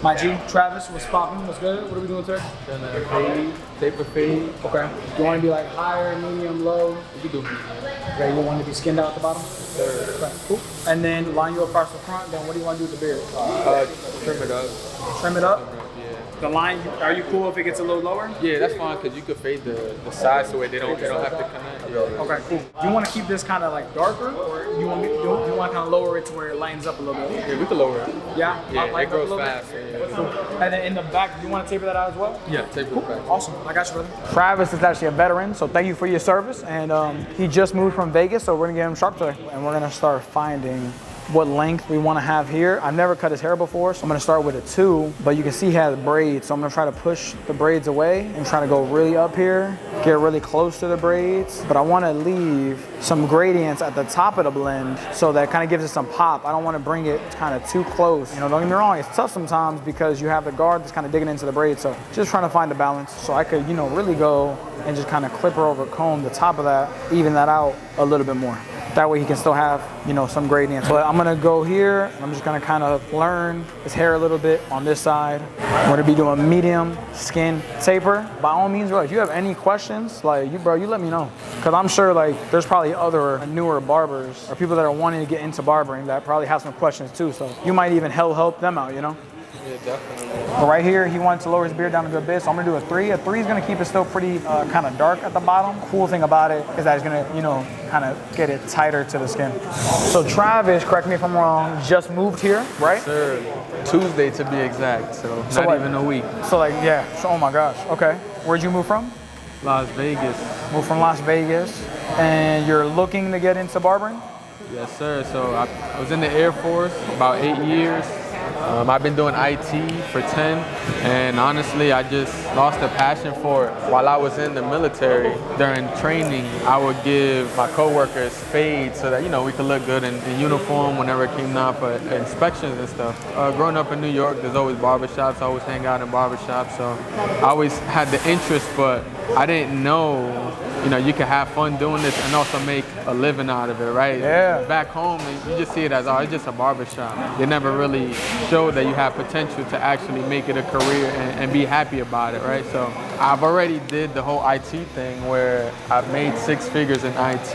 My G, Travis, what's poppin'? What's good? What are we doing today? Fade, taper fade. Okay. You want to be like higher, medium, low? You can do medium. Okay, you want to be skinned out at the bottom? Third. Okay, cool. And then line you across the front, then what do you want to do with the beard? Trim it up. Trim it up? Yeah. The line, are you cool if it gets a little lower? Yeah, that's fine because you could fade the sides so they don't have to connect. Yeah. Okay, cool. Do you want to keep this kind of like darker, or you want to kind of lower it to where it lightens up a little bit? Yeah, we can lower it. Yeah? Yeah, it grows fast. Yeah. Cool. And then in the back, do you want to taper that out as well? Yeah, taper it back. Awesome. I got you, brother. Travis is actually a veteran, so thank you for your service. And he just moved from Vegas, so we're going to get him sharp today. And we're going to start finding what length we want to have here. I've never cut his hair before, so I'm going to start with a 2, but you can see he has braids, so I'm going to try to push the braids away and try to go really up here, get really close to the braids, but I want to leave some gradients at the top of the blend so that kind of gives it some pop. I don't want to bring it kind of too close. You know, don't get me wrong, it's tough sometimes because you have the guard that's kind of digging into the braid, so just trying to find the balance so I could, you know, really go and just kind of clipper over comb the top of that, even that out a little bit more. That way he can still have, you know, some gradients. But I'm gonna go here, and I'm just gonna kind of learn his hair a little bit on this side. I'm gonna be doing medium skin taper. By all means, bro, if you have any questions, like, you let me know. Cause I'm sure like there's probably other newer barbers or people that are wanting to get into barbering that probably have some questions too. So you might even help them out, you know? Yeah, definitely. But right here, he wants to lower his beard down a good bit, so I'm gonna do a 3. A 3 is gonna keep it still pretty kind of dark at the bottom. Cool thing about it is that it's gonna, you know, kind of get it tighter to the skin. So Travis, correct me if I'm wrong, just moved here, right? Yes, sir. Tuesday to be exact, so not what? even a week. So like, yeah, so, oh my gosh, okay. Where'd you move from? Las Vegas. Moved from Las Vegas, and you're looking to get into barbering? Yes, sir. So I was in the Air Force about 8 years. I've been doing IT for 10, and honestly, I just lost the passion for it. While I was in the military, during training, I would give my coworkers fades so that, you know, we could look good in uniform whenever it came down for inspections and stuff. Growing up in New York, there's always barbershops. I always hang out in barbershops, so I always had the interest, but I didn't know, you know, you can have fun doing this and also make a living out of it, right? Yeah. Back home, you just see it as, oh, it's just a barbershop. They never really show that you have potential to actually make it a career and be happy about it, right? So I've already did the whole IT thing where I've made 6 figures in IT,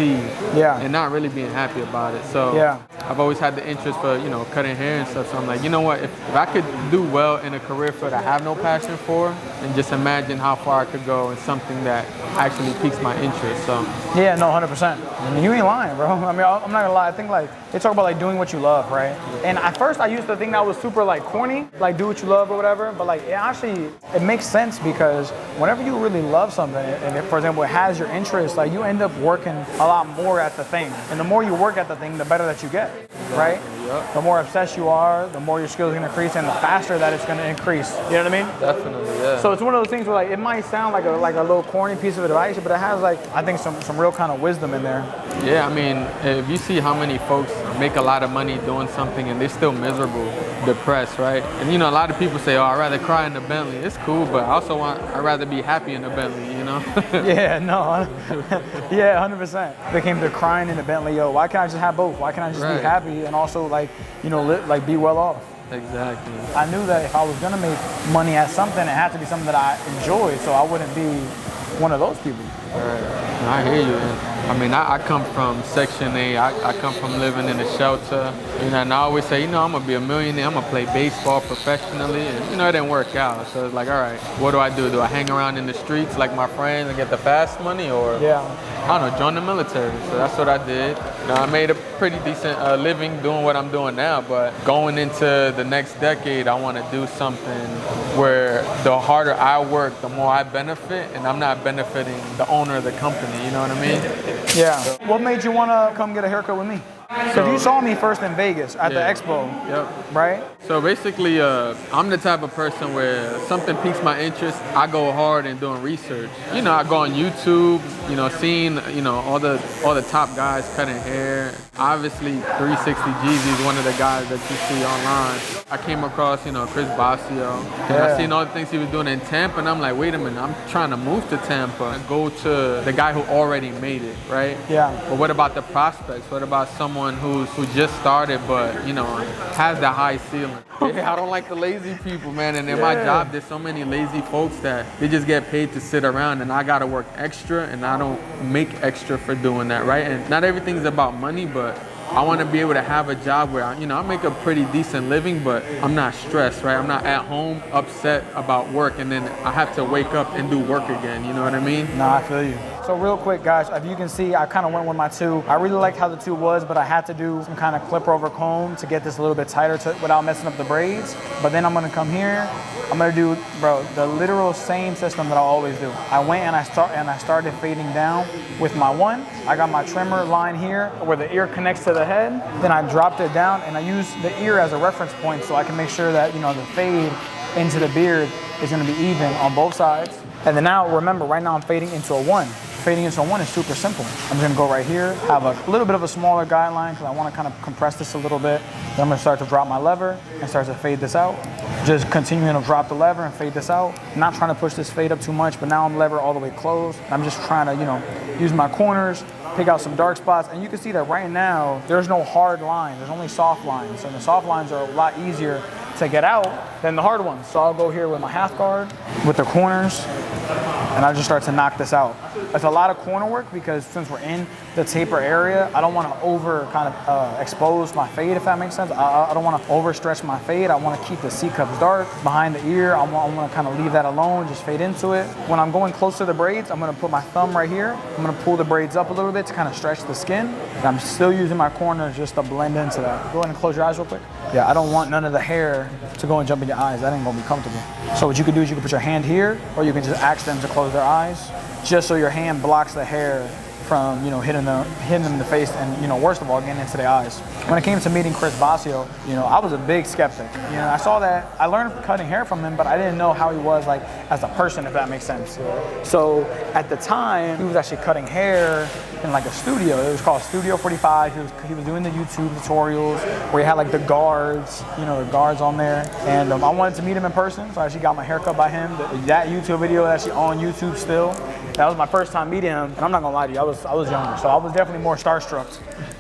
yeah, and not really being happy about it. So yeah, I've always had the interest for, you know, cutting hair and stuff. So I'm like, you know what, if I could do well in a career field I have no passion for, and just imagine how far I could go in something that actually piques my interest. So yeah, no, 100%. I mean, you ain't lying, bro. I mean, I'm not gonna lie. I think like they talk about like doing what you love, right? And at first I used to think that was super like corny, like do what you love or whatever. But like it makes sense because whenever you really love something, and for example, it has your interest, like you end up working a lot more at the thing. And the more you work at the thing, the better that you get, right? Yep. The more obsessed you are, the more your skills are gonna increase, and the faster that it's gonna increase. You know what I mean? Definitely, yeah. So it's one of those things where like it might sound like a little corny piece of advice, but it has like I think some real kind of wisdom in there. Yeah, I mean, if you see how many folks make a lot of money doing something and they're still miserable, depressed, right? And you know, a lot of people say, oh, I'd rather cry in the Bentley. It's cool, but I'd rather be happy in the Bentley, you know? Yeah, no, yeah, 100%. They came to crying in the Bentley, yo, why can't I just have both? Why can't I just be happy and also like, you know, be well off? Exactly. I knew that if I was gonna make money at something, it had to be something that I enjoyed, so I wouldn't be one of those people. Right. I hear you. I mean, I come from Section A. I come from living in a shelter. You know, and I always say, you know, I'm going to be a millionaire. I'm going to play baseball professionally. And, you know, it didn't work out. So it's like, all right, what do? Do I hang around in the streets like my friends and get the fast money? Or, I don't know, join the military. So that's what I did. You know, I made a pretty decent living doing what I'm doing now. But going into the next decade, I want to do something where the harder I work, the more I benefit. And I'm not benefiting the owner of the company, you know what I mean? Yeah. So, what made you want to come get a haircut with me? Because you saw me first in Vegas at the expo, right? So basically, I'm the type of person where something piques my interest, I go hard in doing research. You know, I go on YouTube, you know, seeing, you know, all the top guys cutting hair. Obviously, 360 Jeezy is one of the guys that you see online. I came across, you know, Chris Basio, and I seen all the things he was doing in Tampa, and I'm like, wait a minute, I'm trying to move to Tampa and go to the guy who already made it, right? Yeah. But what about the prospects? What about someone someone who just started, but you know, has the high ceiling. Yeah, I don't like the lazy people, man. And in my job, there's so many lazy folks that they just get paid to sit around, and I gotta work extra, and I don't make extra for doing that, right? And not everything's about money, but I want to be able to have a job where, you know, I make a pretty decent living, but I'm not stressed, right? I'm not at home upset about work, and then I have to wake up and do work again. You know what I mean? No, I feel you. So real quick, guys, if you can see, I kind of went with my 2. I really liked how the 2 was, but I had to do some kind of clipper over comb to get this a little bit tighter without messing up the braids. But then I'm gonna come here, I'm gonna do, bro, the literal same system that I always do. I went and I started fading down with my 1. I got my trimmer line here where the ear connects to the head. Then I dropped it down and I used the ear as a reference point so I can make sure that, you know, the fade into the beard is gonna be even on both sides. And then now, remember, right now I'm fading into a 1. Fading into a 1 is super simple. I'm gonna go right here, have a little bit of a smaller guideline because I wanna kind of compress this a little bit. Then I'm gonna start to drop my lever and start to fade this out. Just continuing to drop the lever and fade this out. Not trying to push this fade up too much, but now I'm lever all the way closed. I'm just trying to, you know, use my corners, pick out some dark spots, and you can see that right now, there's no hard line, there's only soft lines. And the soft lines are a lot easier to get out than the hard ones. So I'll go here with my half guard, with the corners, and I'll just start to knock this out. It's a lot of corner work because since we're in the taper area, I don't want to over kind of expose my fade, if that makes sense. I don't want to overstretch my fade. I want to keep the C-cups dark behind the ear. I want to kind of leave that alone, just fade into it. When I'm going close to the braids, I'm going to put my thumb right here. I'm going to pull the braids up a little bit to kind of stretch the skin. And I'm still using my corners just to blend into that. Go ahead and close your eyes real quick. Yeah, I don't want none of the hair to go and jump in your eyes. That ain't gonna be comfortable. So what you can do is you can put your hand here, or you can just ask them to close their eyes, just so your hand blocks the hair from, you know, hitting them in the face and, you know, worst of all, getting into the eyes. When it came to meeting Chris Basio, you know, I was a big skeptic. You know, I saw that, I learned cutting hair from him, but I didn't know how he was like as a person, if that makes sense. So at the time, he was actually cutting hair in like a studio. It was called Studio 45. He was doing the YouTube tutorials where he had like the guards, you know, the guards on there. And I wanted to meet him in person, so I actually got my hair cut by him. That YouTube video is actually on YouTube still. That was my first time meeting him, and I'm not gonna lie to you, I was younger, so I was definitely more starstruck.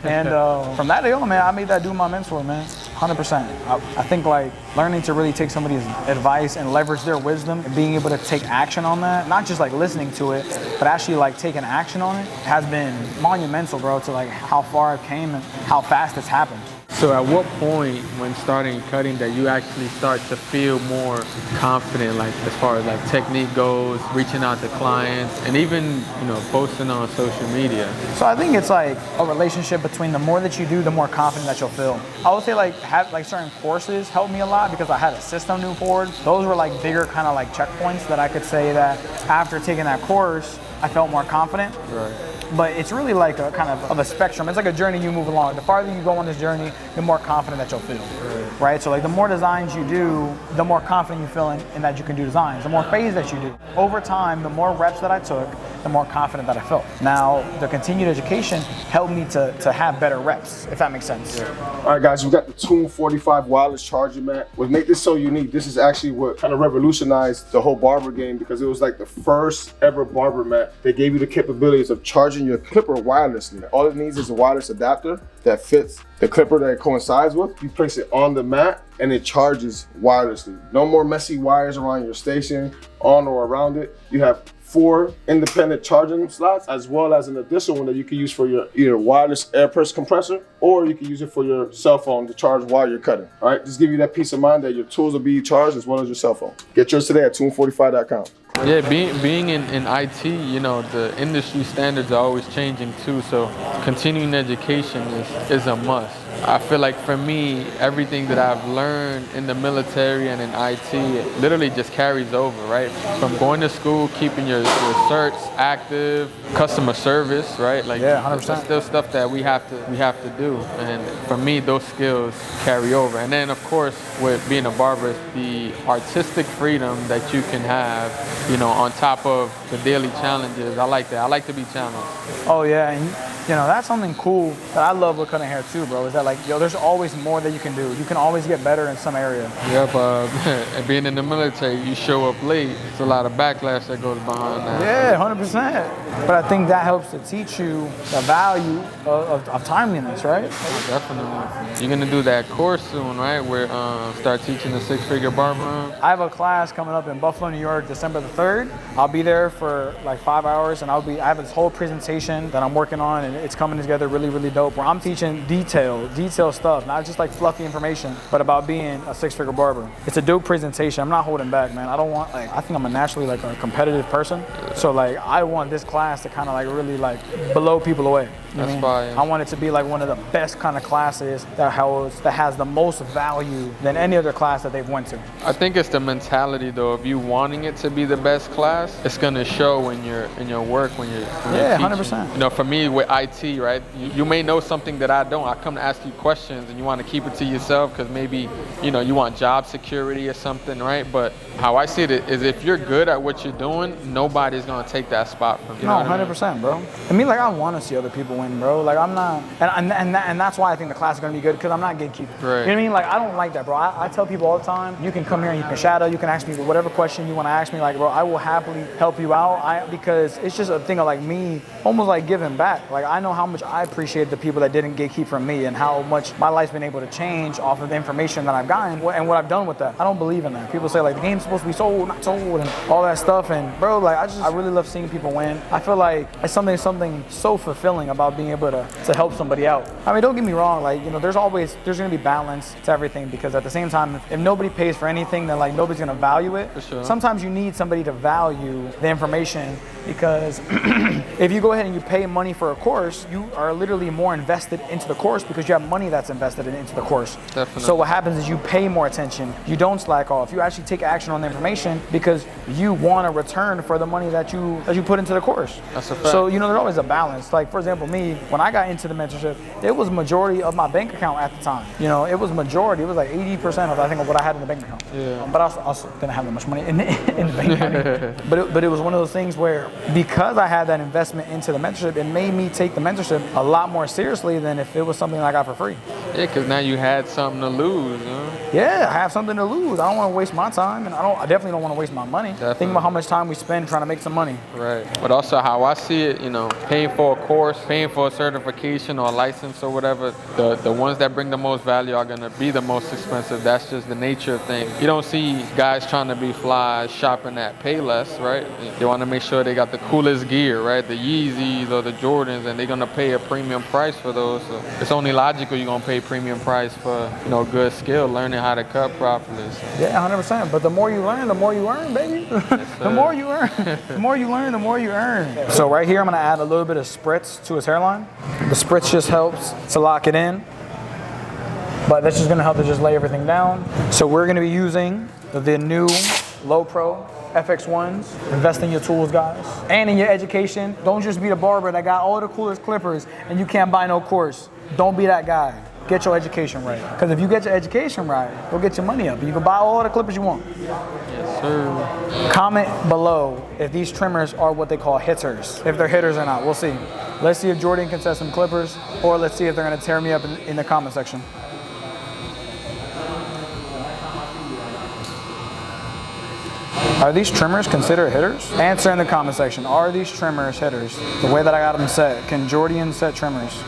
And from that day on, man, I made that dude my mentor, man, 100%. I think like learning to really take somebody's advice and leverage their wisdom and being able to take action on that, not just like listening to it, but actually like taking action on it, has been monumental, bro, to like how far it came and how fast it's happened. So at what point when starting cutting that you actually start to feel more confident, like as far as like technique goes, reaching out to clients, and even, you know, posting on social media? So I think it's like a relationship between the more that you do, the more confident that you'll feel. I would say like have like certain courses helped me a lot because I had a system to move forward. Those were like bigger kind of like checkpoints that I could say that after taking that course, I felt more confident. Right. But it's really like a kind of a spectrum. It's like a journey you move along. The farther you go on this journey, the more confident that you'll feel, right? So like the more designs you do, the more confident you feel in that you can do designs. The more phase that you do. Over time, the more reps that I took, the more confident that I felt. Now, the continued education helped me to have better reps, if that makes sense. All right, guys, we got the Tune 45 wireless charger mat. What makes this so unique, this is actually what kind of revolutionized the whole Barber game because it was like the first ever Barber mat that gave you the capabilities of charging your clipper wirelessly. All it needs is a wireless adapter that fits the clipper that it coincides with. You place it on the mat and it charges wirelessly. No more messy wires around your station, on or around it. You have 4 independent charging slots as well as an additional one that you can use for your either wireless air press compressor or you can use it for your cell phone to charge while you're cutting. All right, just give you that peace of mind that your tools will be charged as well as your cell phone. Get yours today at tune45.com. Yeah, being in IT, you know, the industry standards are always changing too, so continuing education is a must. I feel like for me, everything that I've learned in the military and in IT literally just carries over, right? From going to school, keeping your certs active, customer service, right? Like, yeah, 100%. That's still stuff that we have to do. And for me, those skills carry over. And then, of course, with being a barber, the artistic freedom that you can have, you know, on top of the daily challenges. I like that. I like to be challenged. Oh yeah, and You know, that's something cool that I love with cutting hair too, bro, is that like, yo, there's always more that you can do. You can always get better in some area. Yep, and being in the military, you show up late. It's a lot of backlash that goes behind that. Yeah, 100%. But I think that helps to teach you the value of timeliness, right? Definitely. You're gonna do that course soon, right? Where start teaching the six-figure barber. I have a class coming up in Buffalo, New York, December the 3rd. I'll be there for like 5 hours, and I have this whole presentation that I'm working on, and it's coming together really, really dope. Where I'm teaching detail stuff, not just like fluffy information, but about being a six-figure barber. It's a dope presentation. I'm not holding back, man. I think I'm a naturally like a competitive person, so like I want this class to kind of like really like blow people away. That's fine. I want it to be like one of the best kind of classes that has the most value than any other class that they've went to. I think it's the mentality though. If you wanting it to be the best class, it's gonna show in your work when you're yeah, teaching. 100%. You know, for me with IT, right? You may know something that I don't. I come to ask you questions, and you want to keep it to yourself because maybe you want job security or something, right? But how I see it is, if you're good at what you're doing, nobody's gonna take that spot from you. No, 100%, bro. I mean, like I want to see other people win, bro. Like I'm not, and that's why I think the class is gonna be good because I'm not gatekeeping. Right. You know what I mean? Like I don't like that, bro. I tell people all the time, you can come here and you can shadow, you can ask me whatever question you want to ask me. Like, bro, I will happily help you out. Because it's just a thing of like me, almost like giving back. Like I know how much I appreciate the people that didn't gatekeep from me, and how much my life's been able to change off of the information that I've gotten and what I've done with that. I don't believe in that. People say like the game's supposed to be sold, not sold, and all that stuff. And bro, like I really love seeing people win. I feel like it's something so fulfilling about being able to help somebody out. I mean, don't get me wrong, like there's gonna be balance to everything, because at the same time, if nobody pays for anything, then like nobody's gonna value it. For sure. Sometimes you need somebody to value the information, because if you go ahead and you pay money for a course, you are literally more invested into the course because you have money that's invested into the course. Definitely. So what happens is you pay more attention. You don't slack off. You actually take action on the information because you want a return for the money that you put into the course. That's a fact. So there's always a balance. Like for example, me, when I got into the mentorship, it was majority of my bank account at the time. It was majority. It was like 80% of I think of what I had in the bank account. Yeah. But I also didn't have that much money in the bank account. But it was one of those things where, because I had that investment into the mentorship, it made me take the mentorship a lot more seriously than if it was something I got for free. Yeah, because now you had something to lose. Yeah, I have something to lose. I don't want to waste my time, and I definitely don't want to waste my money. Definitely. Think about how much time we spend trying to make some money. Right. But also how I see it, paying for a course, paying for a certification or a license or whatever, the ones that bring the most value are going to be the most expensive. That's just the nature of things. You don't see guys trying to be fly shopping at Payless, right? They want to make sure they got the coolest gear, right? The Yeezys or the Jordans, and they're going to pay a premium price for those. So it's only logical you're going to pay premium price for, good skill, learning how to cut properly. So. Yeah, 100%. But the more you learn, the more you earn, baby. The more you earn. The more you learn, the more you earn. So right here, I'm going to add a little bit of spritz to his hairline. The spritz just helps to lock it in. But that's just going to help to just lay everything down. So we're going to be using the new Low Pro FX1s. Invest in your tools, guys. And in your education. Don't just be the barber that got all the coolest clippers and you can't buy no course. Don't be that guy. Get your education right. Because if you get your education right, you'll get your money up. You can buy all the clippers you want. Yes, sir. Comment below if these trimmers are what they call hitters. If they're hitters or not, we'll see. Let's see if Jordan can set some clippers, or let's see if they're going to tear me up in the comment section. Are these trimmers considered hitters? Answer in the comment section. Are these trimmers hitters? The way that I got them set. Can Jordan set trimmers?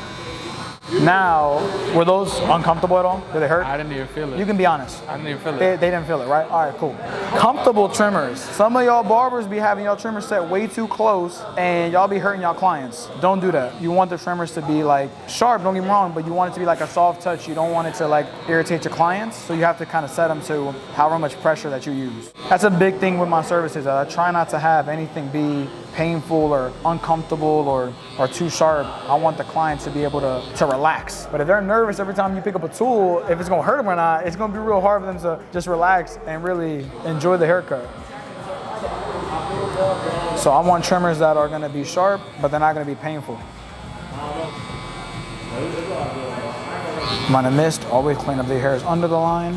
Now, were those uncomfortable at all? Did they hurt? I didn't even feel it. You can be honest. I didn't even feel it. They didn't feel it, right? All right, cool. Comfortable trimmers. Some of y'all barbers be having y'all trimmers set way too close and y'all be hurting y'all clients. Don't do that. You want the trimmers to be like sharp, don't get me wrong, but you want it to be like a soft touch. You don't want it to like irritate your clients. So you have to kind of set them to however much pressure that you use. That's a big thing with my services. I try not to have anything be painful or uncomfortable or too sharp. I want the client to be able to relax. But if they're nervous every time you pick up a tool, if it's gonna hurt them or not, it's gonna be real hard for them to just relax and really enjoy the haircut. So I want trimmers that are gonna be sharp, but they're not gonna be painful. Minor mist, always clean up the hairs under the line.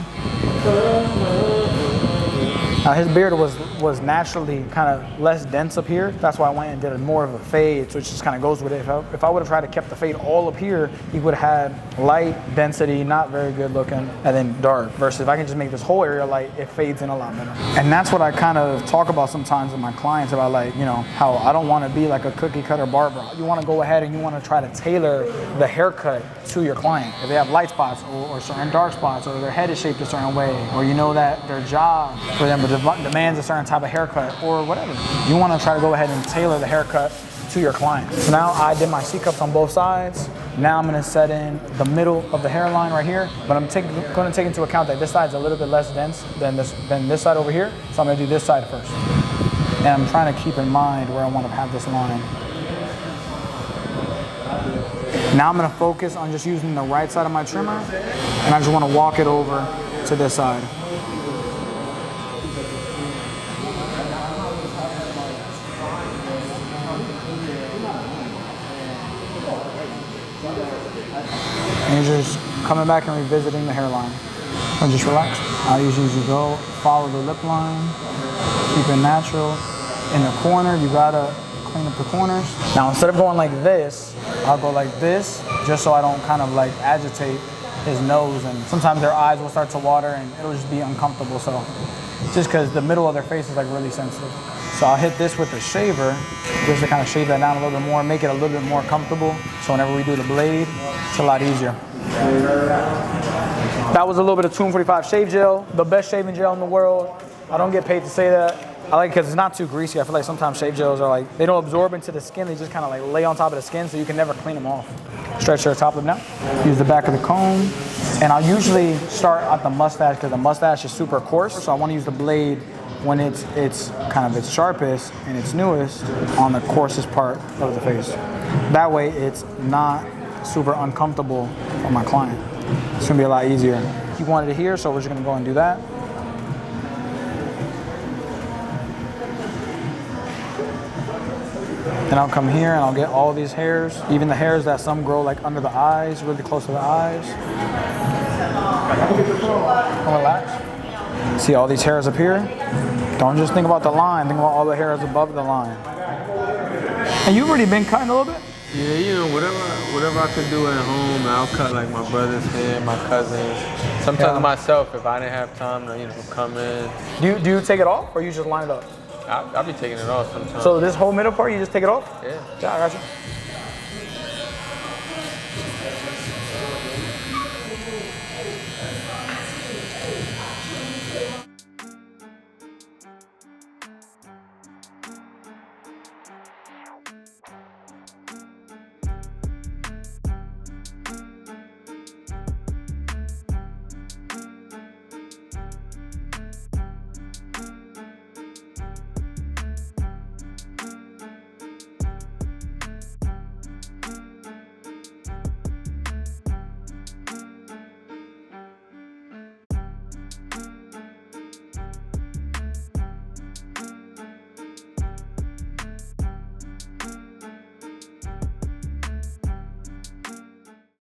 Now his beard was was naturally kind of less dense up here. That's why I went and did more of a fade, so it just kind of goes with it. If I would have tried to kept the fade all up here, you would have had light, density, not very good looking, and then dark. Versus if I can just make this whole area light, it fades in a lot better. And that's what I kind of talk about sometimes with my clients about, like, you know, how I don't want to be like a cookie cutter barber. You want to go ahead and you want to try to tailor the haircut to your client. If they have light spots or certain dark spots, or their head is shaped a certain way, or you know that their job for them demands a certain type of haircut or whatever, you want to try to go ahead and tailor the haircut to your client. So now I did my C-cups on both sides. Now I'm gonna set in the middle of the hairline right here, but I'm gonna take into account that this side's a little bit less dense than this side over here. So I'm gonna do this side first. And I'm trying to keep in mind where I want to have this line. Now I'm gonna focus on just using the right side of my trimmer, and I just wanna walk it over to this side. And you're just coming back and revisiting the hairline. So just relax. I usually go follow the lip line, keep it natural. In the corner, you gotta clean up the corners. Now instead of going like this, I'll go like this, just so I don't kind of like agitate his nose, and sometimes their eyes will start to water and it'll just be uncomfortable. So just because the middle of their face is like really sensitive. So I'll hit this with a shaver just to kind of shave that down a little bit more, make it a little bit more comfortable. So whenever we do the blade, it's a lot easier. That was a little bit of 245 shave gel, the best shaving gel in the world. I don't get paid to say that. I like it because it's not too greasy. I feel like sometimes shave gels are like, they don't absorb into the skin, they just kind of like lay on top of the skin, so you can never clean them off. Stretch your top lip now. Use the back of the comb. And I'll usually start at the mustache because the mustache is super coarse, so I want to use the blade when it's kind of its sharpest and its newest on the coarsest part of the face. That way it's not super uncomfortable for my client. It's gonna be a lot easier. He wanted it here, so we're just gonna go and do that. Then I'll come here and I'll get all these hairs, even the hairs that some grow like under the eyes, really close to the eyes. And relax. See all these hairs up here? Don't just think about the line, think about all the hairs above the line. And you've already been cutting a little bit? Yeah, you know, whatever I could do at home, I'll cut like my brother's hair, my cousins. Sometimes myself, if I didn't have time to, you know, come in. Do you take it off or you just line it up? I'll be taking it off sometimes. So this whole middle part, you just take it off? Yeah. Yeah, I got you.